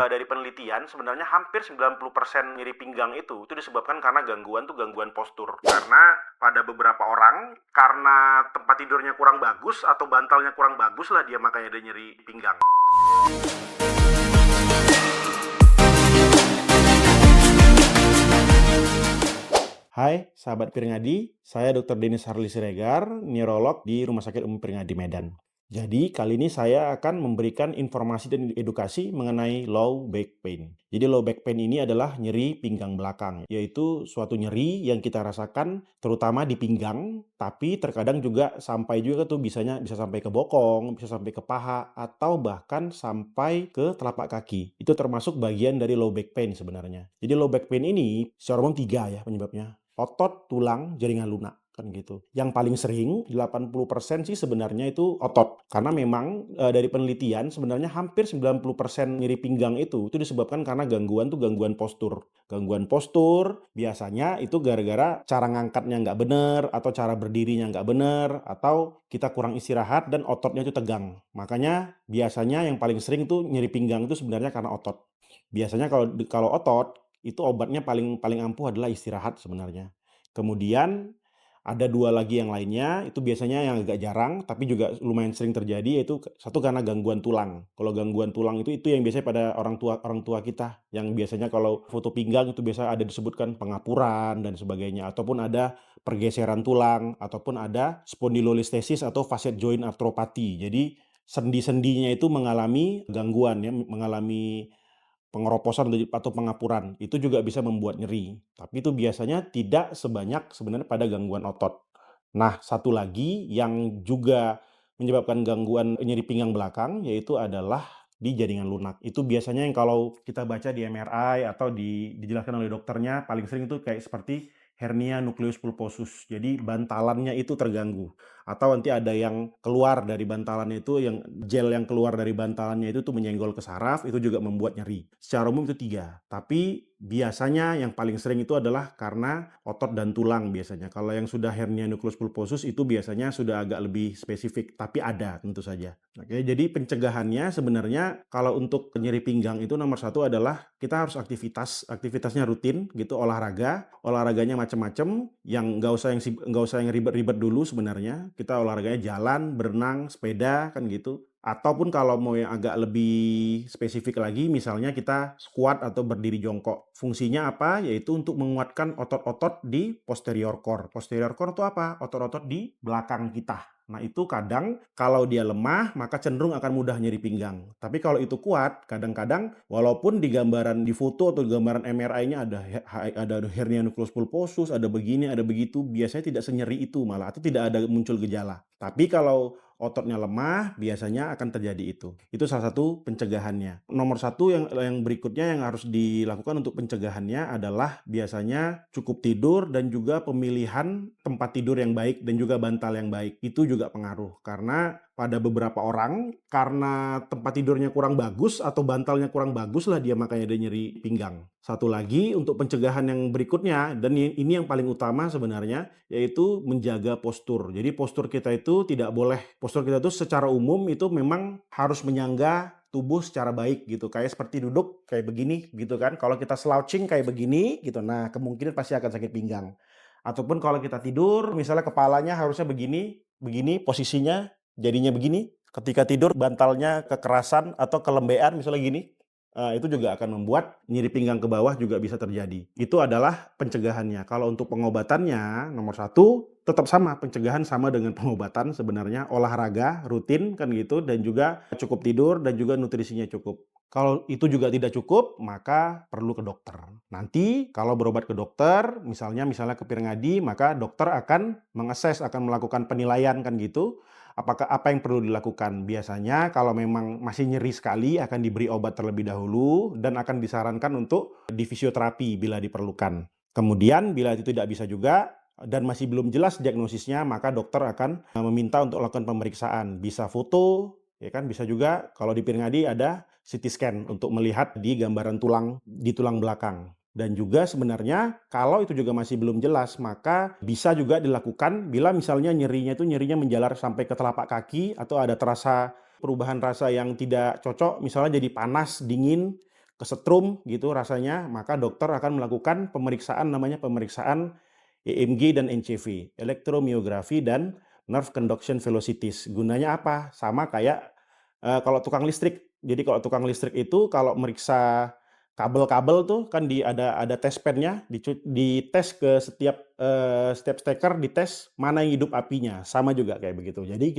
Dari penelitian sebenarnya hampir 90% nyeri pinggang itu disebabkan karena gangguan postur. Karena pada beberapa orang, karena tempat tidurnya kurang bagus atau bantalnya kurang bagus lah dia makanya dia nyeri pinggang. Hai, sahabat Pirngadi, saya Dr. Denis Harli Siregar, neurolog di Rumah Sakit Umum Pirngadi Medan. Jadi, kali ini saya akan memberikan informasi dan edukasi mengenai low back pain. Jadi, low back pain ini adalah nyeri pinggang belakang, yaitu suatu nyeri yang kita rasakan terutama di pinggang, tapi terkadang juga sampai juga tuh bisa sampai ke bokong, bisa sampai ke paha, atau bahkan sampai ke telapak kaki. Itu termasuk bagian dari low back pain sebenarnya. Jadi, low back pain ini secara umum 3 ya penyebabnya. Otot, tulang, jaringan lunak, kan gitu. Yang paling sering 80% sih sebenarnya itu otot. Karena memang dari penelitian sebenarnya hampir 90% nyeri pinggang itu disebabkan karena gangguan postur. Gangguan postur biasanya itu gara-gara cara ngangkatnya nggak bener, atau cara berdirinya nggak bener, atau kita kurang istirahat dan ototnya itu tegang. Makanya biasanya yang paling sering tuh nyeri pinggang itu sebenarnya karena otot. Biasanya kalau otot itu obatnya paling ampuh adalah istirahat sebenarnya. Kemudian ada 2 lagi yang lainnya, itu biasanya yang agak jarang, tapi juga lumayan sering terjadi, yaitu satu karena gangguan tulang. Kalau gangguan tulang itu yang biasanya pada orang tua kita, yang biasanya kalau foto pinggang itu biasa ada disebutkan pengapuran dan sebagainya, ataupun ada pergeseran tulang, ataupun ada spondylolistesis atau facet joint arthropathy. Jadi sendi-sendinya itu mengalami gangguan ya, mengalami pengeroposan atau pengapuran, itu juga bisa membuat nyeri. Tapi itu biasanya tidak sebanyak sebenarnya pada gangguan otot. Nah, satu lagi yang juga menyebabkan gangguan nyeri pinggang belakang, yaitu adalah di jaringan lunak. Itu biasanya yang kalau kita baca di MRI atau dijelaskan oleh dokternya, paling sering itu kayak seperti hernia nucleus pulposus. Jadi bantalannya itu terganggu. Atau nanti ada yang keluar dari bantalannya itu, yang gel yang keluar dari bantalannya itu tuh menyenggol ke saraf, itu juga membuat nyeri. Secara umum itu 3. Tapi biasanya yang paling sering itu adalah karena otot dan tulang biasanya. Kalau yang sudah hernia nucleus pulposus itu biasanya sudah agak lebih spesifik, tapi ada tentu saja. Oke, jadi pencegahannya sebenarnya kalau untuk nyeri pinggang itu nomor 1 adalah kita harus aktivitasnya rutin gitu, olahraganya macam-macam, yang nggak usah yang ribet-ribet dulu sebenarnya. Kita olahraganya jalan, berenang, sepeda kan gitu. Ataupun kalau mau yang agak lebih spesifik lagi, misalnya kita squat atau berdiri jongkok. Fungsinya apa? Yaitu untuk menguatkan otot-otot di posterior core. Posterior core itu apa? Otot-otot di belakang kita. Nah, itu kadang kalau dia lemah, maka cenderung akan mudah nyeri pinggang. Tapi kalau itu kuat, kadang-kadang walaupun di gambaran di foto atau gambaran MRI-nya ada hernia nucleus pulposus, ada begini, ada begitu, biasanya tidak senyeri itu malah, atau tidak ada muncul gejala. Tapi kalau ototnya lemah, biasanya akan terjadi itu. Itu salah satu pencegahannya. Nomor 1 yang berikutnya yang harus dilakukan untuk pencegahannya adalah biasanya cukup tidur dan juga pemilihan tempat tidur yang baik dan juga bantal yang baik. Itu juga pengaruh. Karena pada beberapa orang, karena tempat tidurnya kurang bagus atau bantalnya kurang bagus lah dia makanya dia nyeri pinggang. Satu lagi untuk pencegahan yang berikutnya, dan ini yang paling utama sebenarnya, yaitu menjaga postur. Jadi postur kita itu secara umum itu memang harus menyangga tubuh secara baik gitu. Kayak seperti duduk kayak begini gitu kan. Kalau kita slouching kayak begini gitu, nah kemungkinan pasti akan sakit pinggang. Ataupun kalau kita tidur, misalnya kepalanya harusnya begini posisinya, jadinya begini. Ketika tidur bantalnya kekerasan atau kelembean misalnya gini, itu juga akan membuat nyeri pinggang ke bawah juga bisa terjadi. Itu adalah pencegahannya. Kalau untuk pengobatannya, nomor 1 tetap sama, pencegahan sama dengan pengobatan sebenarnya, olahraga rutin kan gitu, dan juga cukup tidur dan juga nutrisinya cukup. Kalau itu juga tidak cukup, maka perlu ke dokter. Nanti kalau berobat ke dokter, misalnya ke Pirngadi, maka dokter akan akan melakukan penilaian kan gitu. Apa yang perlu dilakukan? Biasanya kalau memang masih nyeri sekali akan diberi obat terlebih dahulu dan akan disarankan untuk difisioterapi bila diperlukan. Kemudian bila itu tidak bisa juga dan masih belum jelas diagnosisnya, maka dokter akan meminta untuk lakukan pemeriksaan. Bisa foto, ya kan, bisa juga kalau di Pirngadi ada CT scan untuk melihat di gambaran di tulang belakang. Dan juga sebenarnya kalau itu juga masih belum jelas, maka bisa juga dilakukan bila misalnya nyerinya menjalar sampai ke telapak kaki, atau ada terasa perubahan rasa yang tidak cocok, misalnya jadi panas, dingin, kesetrum gitu rasanya, maka dokter akan melakukan pemeriksaan namanya pemeriksaan EMG dan NCV, elektromiografi dan nerve conduction velocities. Gunanya apa? Sama kayak kalau tukang listrik. Jadi kalau tukang listrik itu kalau meriksa kabel-kabel tuh kan ada test pen-nya, dites ke setiap steker dites mana yang hidup apinya, sama juga kayak begitu. Jadi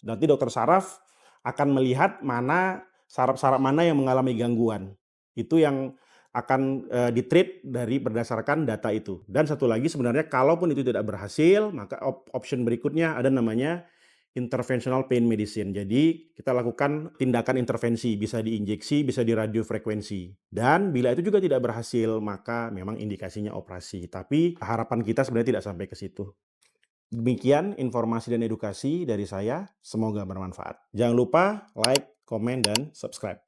nanti dokter saraf akan melihat mana saraf-saraf mana yang mengalami gangguan. Itu yang akan di-treat dari berdasarkan data itu. Dan satu lagi sebenarnya kalaupun itu tidak berhasil, maka option berikutnya ada namanya interventional pain medicine. Jadi kita lakukan tindakan intervensi, bisa diinjeksi, bisa di radiofrekuensi. Dan bila itu juga tidak berhasil, maka memang indikasinya operasi. Tapi harapan kita sebenarnya tidak sampai ke situ. Demikian informasi dan edukasi dari saya, semoga bermanfaat. Jangan lupa like, komen, dan subscribe.